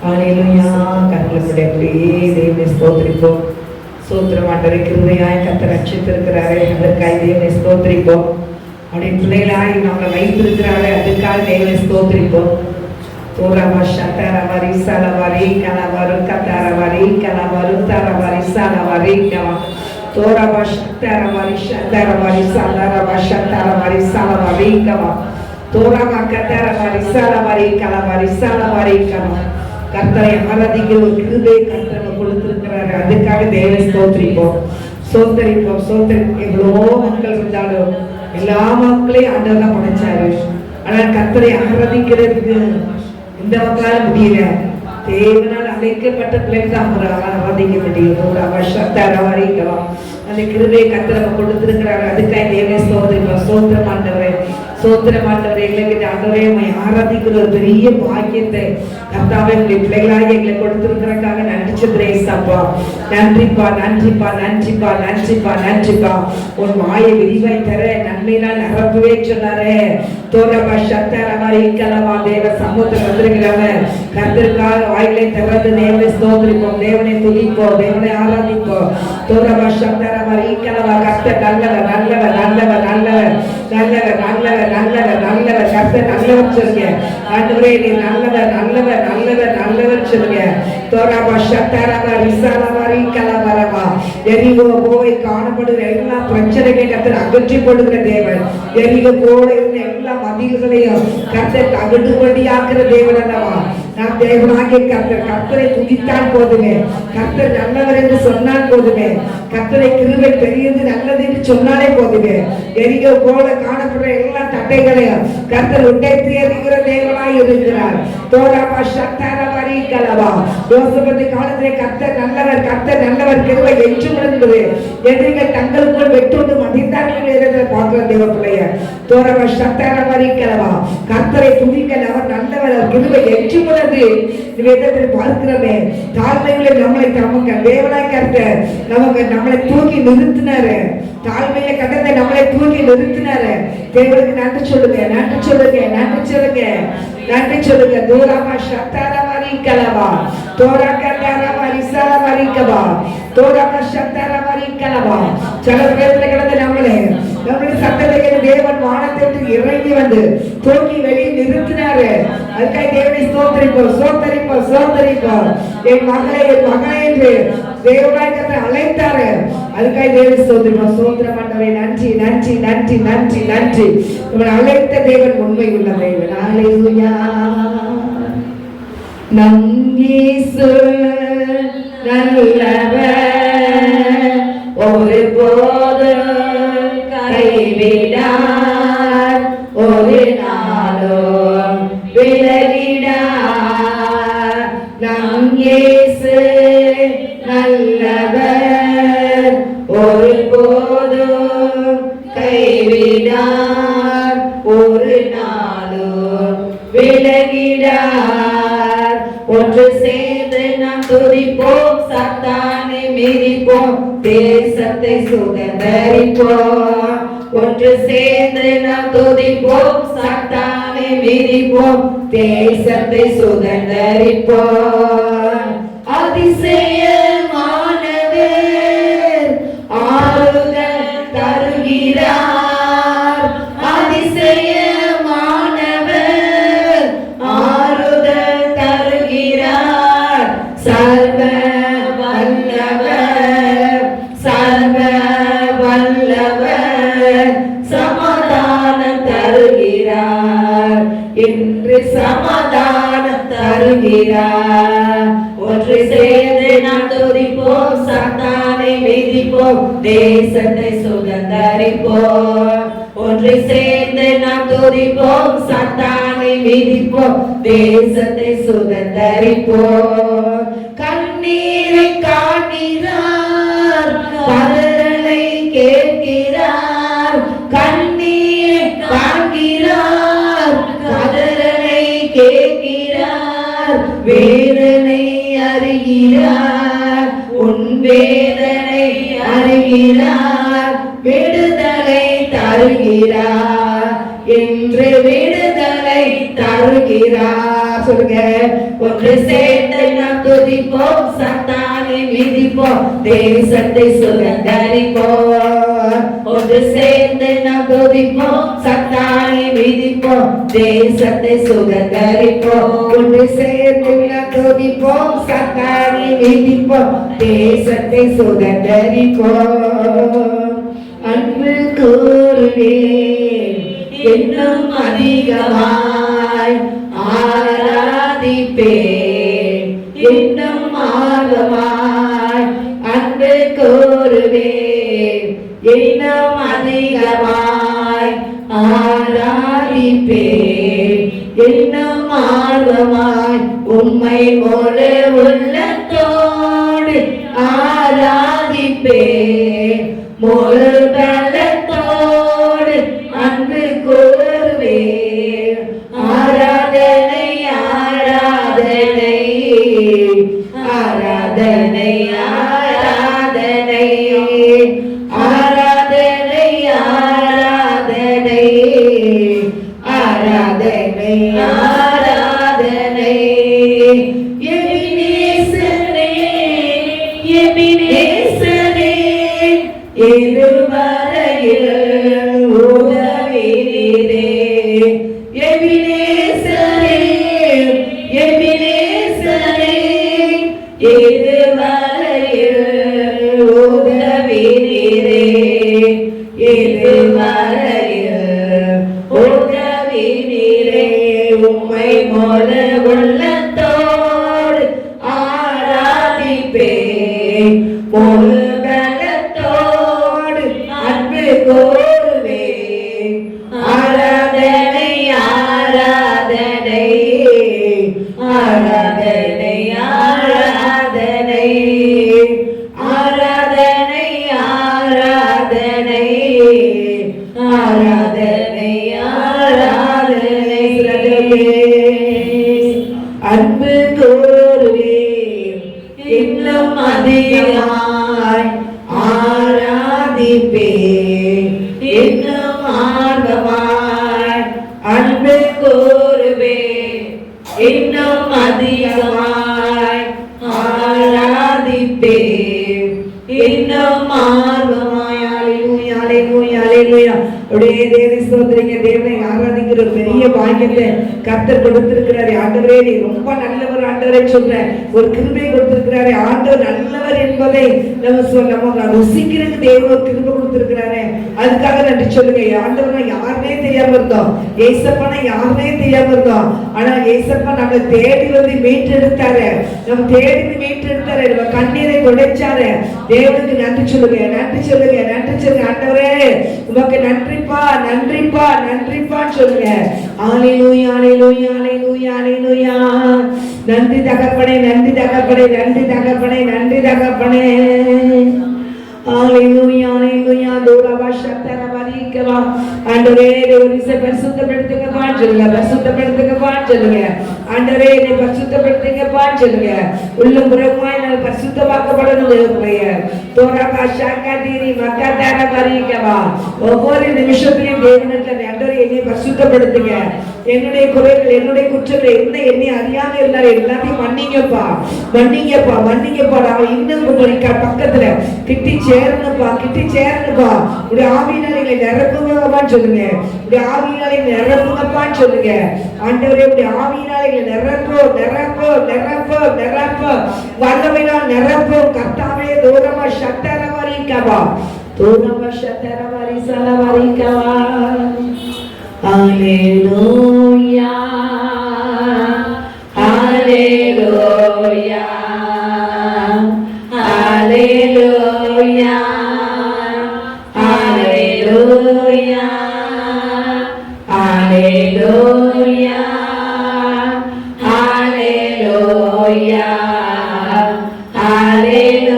ஹல்லேலூயா. கர்த்தருடைய அப்படியே தேவனை ஸ்தோத்திரிப்போம். சோத்திரம் ஆண்டவரே, கிருபையாய் கர்த்தர் ரட்சித்திருக்கிறாரே, அதற்காக தேவனை ஸ்தோத்திரிப்போம். அவருடைய பிள்ளைகளாய் நம்மளை வைத்திருக்கிறாரே, அதுக்காக தேவனை ஸ்தோத்திரிப்போம். தோரவா சத்தரவரி சலவரி கலவரு கத்தரவரி கலவரு தரவரி சலவரி கவா தோரவா சத்தரவரி சத்தரவரி சலரவா சத்தரவரி சலவரி கவா தோரவா கத்தரவரி சலவரி கலவரி சலவரி கவா. கர்த்தரை ஆராதிக்கிற ஒரு கிருபை கர்த்தர் கொடுத்திருக்கிறாரு, அதுக்காக தேவனை ஸ்தோத்திரிப்போம். சோத்தரிப்போம் எவ்வளோ மக்கள் இருந்தாலும் எல்லா மக்களையும் ஆண்டவர் தான் படைச்சாரு. ஆனால் கர்த்தரை ஆராதிக்கிறதுக்கு இந்த மக்களால முடியல. தேவனால் அழைக்கப்பட்ட பிள்ளைகள் தான் ஆராதிக்க முடியும். ஒரு அவசரம் அந்த கிருபையை கர்த்தர் நம்ம கொடுத்திருக்கிறாரு, அதுக்காக தேவனை ஸ்தோத்திரிப்போம். சோத்திரம் ஆண்டவரே, சோத்திரம் ஆண்டவரே, எங்களுக்கு ஆண்டவரே உம்மை ஆராதிக்கிற ஒரு பெரிய பாக்கியத்தை கர்த்தாவே உங்களுடைய பிள்ளைகளாக எங்களை கொடுத்திருக்கிறதுக்காக நன்றி சொல்றேன்ப்பா. நன்றிப்பா நன்றிப்பா நன்றிப்பா நன்றிப்பா நன்றிப்பா. உன் வாயை விரிவாய் தர நன்மையினால் நிரப்பவே சொன்னாரே. தோரவா சத்தரவரி கலவா தேவ சமூகத்தில் வந்திருக்கிறவன் கர்த்தருக்காக வாயிலை திறந்து தேவனை ஸ்தோத்திரிப்போம், தேவனை துதிப்போம், தேவனை ஆராதிப்போம். தோரவா சத்தரவரி கலவா. கர்த்தர் நல்லவர் நல்லவர் நல்லவர் நல்லவர் நல்லவர் நல்லவர் நல்லவர் நல்லவர். கர்த்தர் நல்லவர் சொல்லுங்க. ஆண்டவரே நீ நல்லவர் நல்லவர் நல்லவர் நல்லவர் சொல்லுங்க. தோரவா சத்தரவரி சலவரி கலவரவா. எரிகோ போய் காணப்படுகிற எல்லா பிரச்சனைகளை கர்த்தர் அகற்றி போடுகிற தேவன். எரிகோ போல இருந்த எல்லா மதில்களையும் கர்த்தர் அகற்றும்படியாக்குற தேவன் அல்லவா. நாம் தேவனாகிய கர்த்தரை துதித்தால் போதுமே, கர்த்தர் நல்லவர் என்று சொன்னால் போதுமே, கர்த்தரை கிருபை பெரியது நல்லது என்று சொன்னாலே போதுமே. எரிகோ போல காணப்படுற எல்லா தட்டைகளையும் கர்த்தர் உடைத்து எறிகிற தேவனாய் இருக்கிறார். தோரவா சத்தரவரி கலவா. யோசேப்பு காலத்திலே கர்த்தர் நல்லவர் கர்த்தர் நல்லவர், கிருபை என்றும் இருந்தது. எதிரிகள் தங்களுக்குள் வெட்டுண்டு மதித்தார்கள் என்று பார்க்கிற தேவ பிள்ளைய. தோரவா சத்தரவரி கலவா. கர்த்தரை துதிங்கள், அவர் நல்லவர், கிருபை என்றும் உள்ளது. வேதத்தில் பார்க்கிறோமே, தாழ்மையில நம்மளை நமக்கு தேவனாய் கர்த்தர் நமக்கு நம்மளை தூக்கி நிறுத்தினாரு. தாழ்மையில கடந்த நம்மளை தூக்கி நிறுத்தினாரு. தேவனுக்கு நன்றி சொல்லுங்க, நன்றி சொல்லுங்க, நன்றி சொல்லுங்க, நன்றி சொல்லுங்க. தோரவா சத்தரவரி கலவா. தோரகதரவரி சலவரி கவா. தோரவா சத்தரவரி கலவா. சில பேர்ல கடந்த நம்மளை சத்தத்தை தேவன் வானத்திற்கு இறங்கி வந்து தூக்கி வெளியே நிறுத்தினாரு. அதுக்காக தேவனை ஸ்தோத்திரிப்போம் ஸ்தோத்திரிப்போம் ஸ்தோத்திரிப்போம். என் மகளே என் மகளே என்று தேவனாய் கர்த்தர் அழைத்தாரு, அதுக்காக தேவனை ஸ்தோத்திரிப்போம். ஸ்தோத்திரம் ஆண்டவரே, நன்றி நன்றி நன்றி நன்றி நன்றி. உங்களை அழைத்த தேவன் உண்மை உள்ள தேவன். ஹல்லேலூயா. நம் இயேசு நல்லவர், ஒருபோதும் கைவிடார், ஒரு நாளும் விலகிடார். நம் இயேசு நல்லவர், ஒருபோதும் கைவிடார், ஒரு நாளும் விலகிடார். ஒன்று சேர்ந்து நாம் துதிப்போம், சாத்தானை மிதிப்போம், தேசத்தை சுதந்தரிப்போம். ஒன்று சேர்ந்து நாம் துதிப்போம், சாத்தானை மிதிப்போம், தேசத்தை சுதந்தரிப்போம். அதிசயமானவர் ஆறுதல் தருகிறார். அதிசயமானவர் ஆறுதல் தருகிறார். சர்வ வல்லவர் சர்வ வல்லவர் சமாதானம் தருகிறார். இன்று சமாதானம் தருகிறார். ஒன்று சேர்ந்து நாம் துதிப்போம், சாத்தானை மிதிப்போம், தேசத்தை சுதந்தரிப்போம். ஒன்று சேர்ந்து நாம் துதிப்போம், சாத்தானை மிதிப்போம், தேசத்தை சுதந்தரிப்போம். கண்ணீரை காண்கிறார், கதறலை கேட்கிறார். கண்ணீரை காண்கிறார், கதறலை கேட்கிறார். வேதனை அறிகிறார், உன் வேதனை அறிகிறார். விடுதலை தருகிறார், என்று விடுதலை தருகிறார். சொல்லுங்க, ஒன்று சேர்ந்து நாம் துதிப்போம், சாத்தானை மிதிப்போம், தேசத்தை சுதந்தரிப்போம். ஒன்று சேர்ந்து நாம் துதிப்போம், சாத்தானை மிதிப்போம், தேசத்தை சுதந்தரிப்போம். ஒன்று சேர்ந்து நாம் துதிப்போம், சாத்தானை மிதிப்போம், தேசத்தை சுதந்தரிப்போம். அன்பு கூறுவேன் இன்னும் அதிகமாய், ஆராதிப்பேன் இன்னும் ஆர்வமாய். அன்பு கூறுவேன் இன்னும் அதிகமாய், ஆராதிப்பேன் இன்னும் ஆர்வமாய். உம்மை முழு உள்ளத்தோடு ஆராதிப்பேன், முழு பலத்தோடு அன்பு கூறுவேன். ஆராதனை ஆராதனை ஆராதனை ஆராதனை ஆராதனை ஆராதனை ஆராதனை ஆராதனை. எபினேசரே எபினேசரே இதுவரையில் உதவினீரே. எபினேசரே எபினேசரே இதுவரையில் உதவினீரே. இதுவரையில் உதவினீரே. உம்மை முழு உள்ளத்தோடு ஆராதிப்பேன், முழு பலத்தோடு அன்பு கூறுவேன். ஆராதனை ஆராதனை ஆராதனை ஆராதனை ஆராதனை ஆராதனை ஆராதனை ஆராதனை. அன்பு கூறுவேன் இன்னும் அதிகமாய், ஆராதிப்பேன் இன்னும் ஆர்வமாய். அன்பு கூறுவேன் இன்னும் அதிகமாய், ஆராதிப்பேன் இன்னும் ஆர்வமாய். அல்லேலூயா அல்லேலூயா அல்லேலூயா. அப்படியே தேவனை ஸ்தோத்திரிங்க. தேவனை ஆராதிக்கிற ஒரு பெரிய பாக்கியத்தை கர்த்தர் கொடுத்திருக்கிறாரு. ஆண்டவரே நீ ரொம்ப நல்லவர் ஆண்டவரே சொல்றேன். ஒரு கிருபை கொடுத்திருக்கிறாரு. ஆண்டவர் நல்லவர் என்பதை நம்ம ருசிக்கிறதுக்கு தேவன் ஒரு கிருபை கொடுத்திருக்கிறாரு. அதுக்காக நன்றி சொல்லுங்க. ஆண்டவர் யாருமே தெரியாம இருந்தோம், ஏசப்பனை யாருமே தெரியாம இருந்தோம். ஆனா ஏசப்பா நம்மளை தேடி வந்து மீட்டெடுத்தாரு. நம்ம தேடி மீட்டெடுத்தாரு. நம்ம கண்ணீரை துடைச்சாரு. தேவனுக்கு நன்றி சொல்லுங்க, நன்றி சொல்லுங்க, நன்றி சொல்லுங்க. ஆண்டவரே உமக்கு நன்றிப்பா நன்றிப்பா நன்றிப்பா சொல்லுங்க. அல்லேலூயா அல்லேலூயா அல்லேலூயா அல்லேலூயா. நன்றி தகப்பனே, நன்றி தகப்பனே, நன்றி தகப்பனே, நன்றி தகப்பனே. அல்லேலூயா அல்லேலூயா. தோரவா சத்தரவரிக்கவா. ஆண்டவரே தேவனை பரிசுத்தப்படுத்துங்கப்பா சொல்லுங்க, பரிசுத்தப்படுத்துங்கப்பா சொல்லுங்க. ஆண்டவரே என்னை பரிசுத்தப்படுத்துங்கப்பா சொல்லுங்க. உள்ளம் புறமாய் நான் பரிசுத்தமாக்கப்படணும் தேவனுடைய. தோரவா சக்கதிரி மக்கதரவரிக்கவா. ஒவ்வொரு நிமிஷத்திலும் தேவனிடத்தில் ஆண்டவரே என்னை பரிசுத்தப்படுத்துங்க. என்னுடைய குறைகள், என்னுடைய குற்றங்கள் என்ன என்னை அறியாம இருந்தாலும் எல்லாத்தையும் மன்னிங்கப்பா, மன்னிங்கப்பா, மன்னிங்கப்பா. நான் இன்னும் பக்கத்துல கிட்டி சேரணுப்பா, கிட்டி சேரணுப்பா. உடைய ஆவியினால எங்களை நிரப்புங்கப்பான்னு சொல்லுங்க. உடைய ஆவியினால எங்களை நிரப்புங்கப்பான்னு சொல்லுங்க. ஆண்டவரே உடைய ஆவியினால எங்களை நிரப்போ நிரப்போ நிரப்போ நிரப்போ, வல்லமையினால் நிரப்போ கர்த்தாவே. தூரமா சத்தரவரிக்கவா, தூரமா சத்தரவரி சலவரிக்கவா. Alleluia, Alleluia, Alleluia, Alleluia, Alleluia, Alleluia, Alleluia, Alleluia.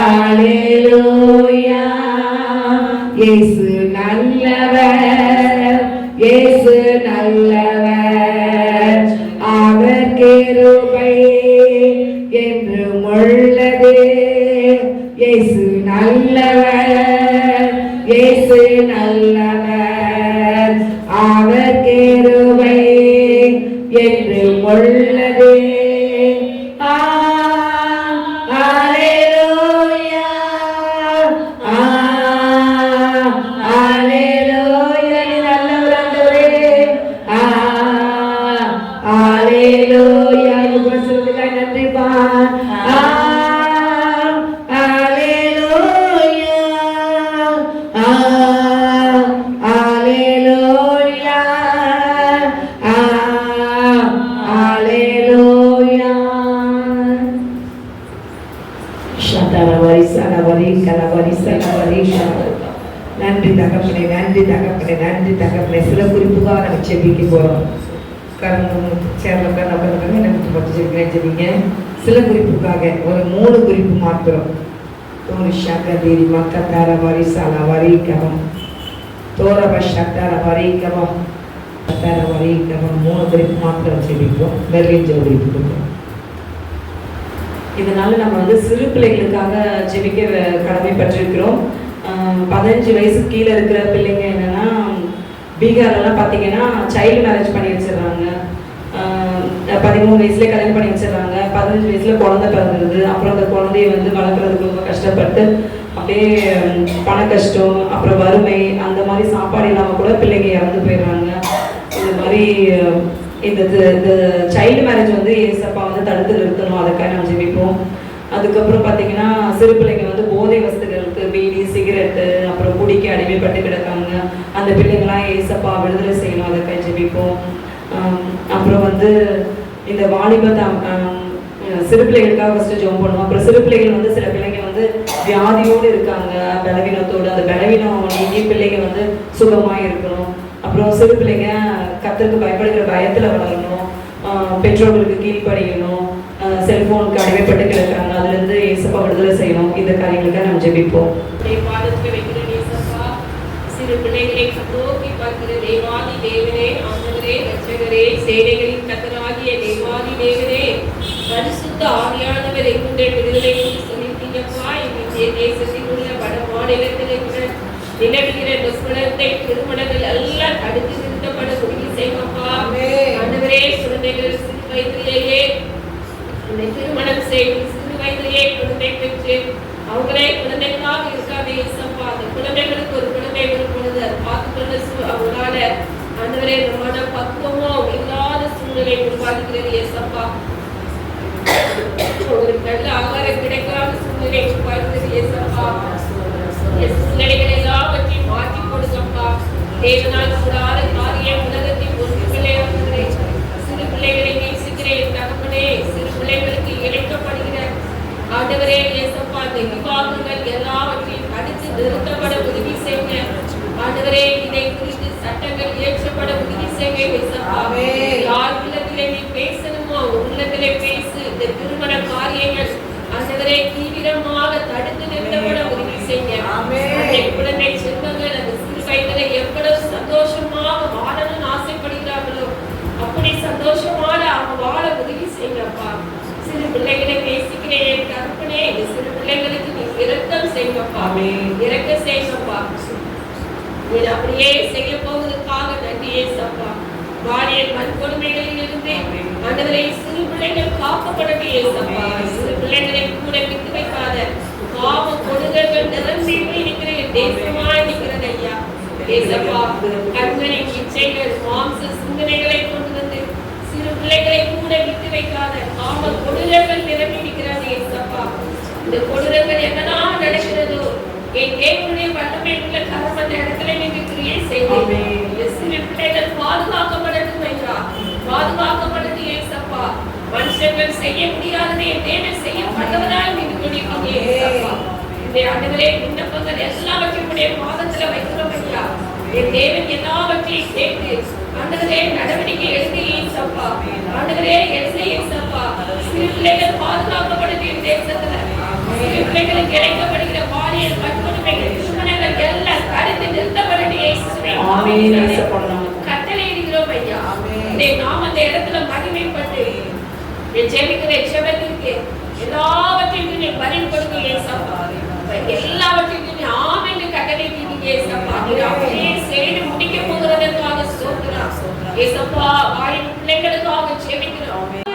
Alleluia. நல்லவர், இயேசு நல்லவர், அவர் கிருபை என்றும் உள்ளது. இயேசு நல்லவர், இயேசு நல்லவர், அவர் கிருபை என்றும் உள்ளது. நன்றி தகப்பனே, நன்றி தகப்பனே, நன்றி தகப்பனே. சில குறிப்புக்காக நம்ம செபிக்க போகிறோம். சேர்ல உட்காந்து எனக்கு பத்து செபிங்க. சில குறிப்புக்காக ஒரு 3 குறிப்பு மாத்திரம். ஒரு ஷாக்கதீரி மக்கத்தார வரிசால வரிக்கவம், தோரப ஷத்தார வரிக்கவம், தத்தார வரிக்கவம். 3 குறிப்பு மாத்திரம் செபிப்போம். வெறும் ஜோடிப்பு கொடுப்போம். இதனால நம்ம சிறு பிள்ளைகளுக்காக ஜெபிக்க கடமைப்பட்டிருக்கிறோம். 15 வயசுக்கு கீழே இருக்கிற பிள்ளைங்க என்னன்னா, பீகார்லாம் பார்த்தீங்கன்னா சைல்டு மேரேஜ் பண்ணி வச்சிடறாங்க. 13 வயசுலேயே கல்யாணம் பண்ணி வச்சிடறாங்க. 15 வயசுல குழந்தை பிறந்துருது. அப்புறம் அந்த குழந்தைய வளர்க்குறதுக்கு ரொம்ப கஷ்டப்பட்டு அப்படியே பண கஷ்டம், அப்புறம் வறுமை, அந்த மாதிரி சாப்பாடு இல்லாமல் கூட பிள்ளைங்க இறந்து போயிடுறாங்க. இந்த மாதிரி இந்த சைல்டு மேரேஜ் ஏசப்பா தடுத்து நிறுத்தணும். அதுக்காக நம்ம ஜெபிப்போம். அதுக்கப்புறம் பார்த்தீங்கன்னா சிறு பிள்ளைங்க போதை வஸ்துகளுக்கு, பீடி, சிகரெட்டு, அப்புறம் குடிக்க அடிமைப்பட்டு கிடக்காங்க. அந்த பிள்ளைங்களாம் ஏசப்பா விடுதலை செய்யணும். அதுக்காக ஜெபிப்போம். அப்புறம் இந்த வாலிப சிறு பிள்ளைகளுக்காக ஃபஸ்ட்டு ஜெபம் பண்ணுவோம். அப்புறம் சிறு பிள்ளைகள் சில பிள்ளைங்க வியாதியோடு இருக்காங்க, பலவீனத்தோடு. அந்த பலவீனம் நீங்கி பிள்ளைங்க சுகமாக இருக்கணும். அப்புறம் சிறு பிள்ளைங்க கர்த்தருக்கு பயப்படுகிற பயத்தில் வளரணும், பெற்றோர்களுக்கு கீழ்ப்படியணும், செல்போனுக்கு அடிமைப்பட்டு கிடக்கிறாங்க, அதுலேருந்து ஏசப்பா விடுதலை செய்யணும். இந்த காரியங்களுக்காக நம்ம ஜெபிப்போம். சிறு பிள்ளைகளை நோக்கி பார்க்கிற தேவாதி தேவனே, ஆண்டவரே, ரட்சகரே, சேனைகளின் கர்த்தராகிய தேவாதி தேவனே, பரிசுத்த ஆவியானவர் எங்களுடைய விடுதலை சொல்லிட்டீங்கப்பா. எங்களுடைய தேசத்தில் உள்ள வட மாநிலத்தில் நிலவுகிற துஷ்மணத்தை திருமணங்கள் எல்லாம் தடுத்து நிறுத்தப்பட உறுதி செய்யப்பா. ஆண்டவரே, குழந்தைகள் சிறு வயதிலேயே திருமணம் செய்து சிறு வயதிலேயே குழந்தை பெற்று அவங்களே குழந்தைகளாக இருக்காது ஏசப்பா. அந்த குழந்தைகளுக்கு ஒரு குழந்தை வரும் பொழுது அதை பார்த்துக்கொள்ள அவங்களால ஆண்டவரே மன பக்குவமோ இல்லாத சூழ்நிலை உருவாக்குகிறது ஏசப்பா. உங்களுக்கு நல்ல ஆகாரம் கிடைக்காத சூழ்நிலை உருவாக்குகிறது ஏசப்பா. சூழ்நிலைகள் எல்லாவற்றையும் மாற்றி கொடுங்கப்பா. தேவனால் கூடாத காரியம் உலகத்தின் ஒரு பிள்ளையாகிறே. சிறு பிள்ளைகளை நேசிக்கிறேன் தகப்பனே. சிறு பிள்ளைகளுக்கு இழைக்கப்படுகிற ஆண்டவரே ஏசப்பா, இந்த விவாதங்கள் எல்லாவற்றையும் தடுத்து நிறுத்தப்பட உதவி செய்ய ஆண்டவரே. இதை குறித்து சட்டங்கள் இயற்றப்பட உதவி செய்ய ஏசப்பா. யார் உள்ளத்திலே நீ பேசணுமோ உள்ளத்திலே பேசு. இந்த திருமண காரியங்கள் ஆண்டவரே தீவிரமாக தடுத்து நிறுத்தப்பட உதவி செய்ய. குழந்தை செல்வங்கள் அந்த சிறு வயதில எவ்வளவு சந்தோஷமாக வாழணும்னு ஆசைப்படுகிறார்களோ அப்படி சந்தோஷமான அவங்க வாழ உதவி செய்யப்பா. சிறு பிள்ளைகளை பேசிக்கிறேன் தகப்பனே. இந்த சிறு பிள்ளைகளுக்கு நீ இரக்கம் செய்யப்பா, இறக்க செய்யப்பா. நீ அப்படியே செய்ய போவதற்காக நன்றி ஏசப்பா. வாழியல் வன்கொடுமைகளில் இருந்து ஆண்டவரே சிறு பிள்ளைகள் காக்கப்படவே ஏசப்பா. சிறு பிள்ளைகளை கூட விட்டு வைக்காத பாவ கொடுங்கர்கள் நிரம்பி இருக்கிற தேசமாய் நிற்கிறது ஐயா ஏசப்பா. கண்களின் இச்சைகள் மாம்ச சிந்தனைகளை கொண்டு வந்து சிறு பிள்ளைகளை கூட விட்டு வைக்காத பாவ கொடுங்கர்கள் நிரம்பி இருக்கிறது ஏசப்பா. இந்த கொடுங்கர்கள் என்னதான் நடக்கிறதோ என் தேவனுடைய வல்லமை உள்ள கரம் அந்த இடத்துல நீங்க கிரியை செய்வீங்க. சிறு பிள்ளைகள் பாதுகாக்கப்படட்டும் ஐயா, பாதுகாக்கப்படது ஏசப்பா. மனுஷர்கள் செய்ய முடியாததை என் தேவன் செய்ய வல்லவராய் நீங்க துணிப்பீங்க ஏசப்பா. இந்த ஆண்டவரே விண்ணப்பங்கள் எல்லாவற்றையும் பாதத்துல வைக்கிறோம் ஐயா. என் தேவன் எல்லாவற்றையும் கேட்டு ஆண்டவரே நடவடிக்கை எடுத்து ஏசப்பா. ஆண்டவரே எடுத்து ஏசப்பா. சிறு பிள்ளைகள் பாதுகாக்கப்படுது இந்த தேசத்துல. சிறு பிள்ளைகளுக்கு இழைக்கப்படுகிற பாலியல் வன்கொடுமைகள் திருமணங்கள் எல்லாம் தடுத்து நிறுத்தப்பட ஆமென் இயேசுவோட நாமத்தில். கட்டளை இடுகிறோம் ஐயா. ஆமென். உம்முடைய நாம அந்த இடத்துல மகிமைப்பட்டு என் ஜெபிக்கிற ஜெபத்திற்கு எல்லாவற்றையும் நீ பதில் கொடுங்க ஏசப்பா. எல்லாவற்றையும் நீ ஆமென் கட்டளை இடுங்க ஏசப்பா. நீ அப்படியே செய்து முடிக்க போகிறதற்காக ஸ்தோத்திரம் ஏசப்பா. வாயின் பிள்ளைகளுக்காக ஜெபிக்கிறோம்.